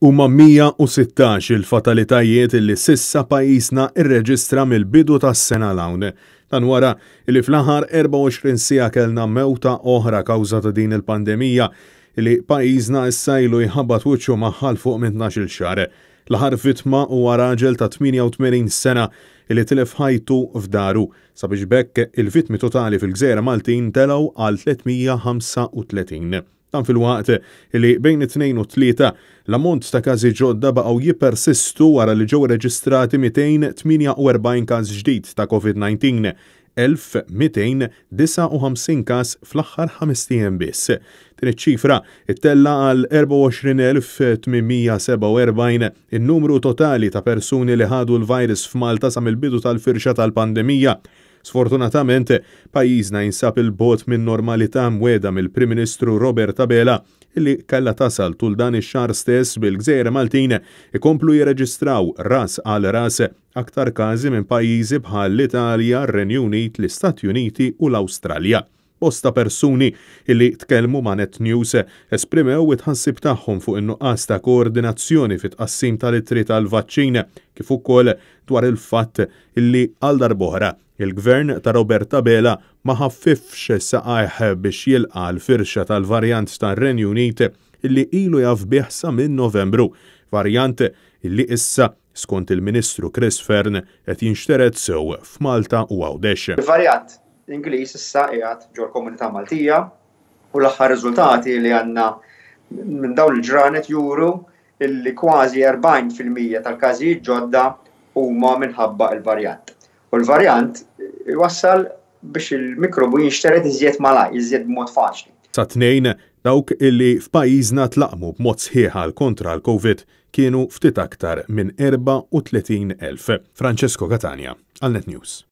Huma 116 il-fatalitajiet li sissa pajjiżna rreġistra mill-bidu tas-sena l-hawn. Dan wara li fl-aħħar 24 siegħa kellna mewta oħra kawża ta' din il-pandemija li pajjiżna issa ilu jħabbat wiċċu magħha fuq minn 12-il xahar. L-aħħar vittma huwa raġel ta' 88 sena li tilef ħajtu f'daru. Sabiex bekk il-vittmi totali fil-Gżejjer Maltin telgħu għal 335. Dan fil-waqt li bejn it-2 u 3 l-ammont ta' każi ġodda baqgħu jippersistu wara li ġew reġistrati 248 każ ġdid ta' COVID-19, 1259 każ fl-aħħar 5 ijiem biss. Din iċ-ċifra ittella għal 24,847 in-numru totali ta' persuni li ħadu l-virus f'Malta sa mill-bidu tal-firxa tal-pandemija. Sfortunatament, pajjiżna jinsab il-bot minn normalità mwieda mill-Prim Ministru Robert Abela illi kellha tasal tul dan ix-xahar stess bil-Gżejjer Maltin ikomplu jirreġistraw ras għal ras aktar każi minn pajjiżi bħal l-Italja, r-Renju Unit, l-Istati Uniti u l-Awstralja. Bosta persuni illi tkellmu ma' Net News esprimew it-ħassib tagħhom fuq in-nuqqas ta' koordinazzjoni fit-tqassim tal-ittri tal-vaċċin kif ukoll dwar il-fatt illi għal darb'oħra il-Gvern ta' Robert Abela ma ħaffifx saqajh biex jilqa' l-firxa tal-varjant tar-Renju Unit illi ilu jaf bih sa minn Novembru, varjant illi issa skont il-Ministru Chris Fearn qed jinxtered sew f'Malta u Għawdex. Il-varjant Ingliż issa qiegħed ġol komunità Maltija u l-aħħar riżultati li għandna minn dawn il-ġranet juru illi kważi 40% tal-każijiet ġodda huma minħabba il-varjant. U l-varjant iwassal biex il-mikrobu jinxtered iżjed malaj, iżjed b'mod faċli. Sa tnejn dawk illi f'pajjiżna tlaqmu b'mod sħiħ kontra l-Covid kienu ftit aktar minn 34,000. Francesco Catania, għal Net News.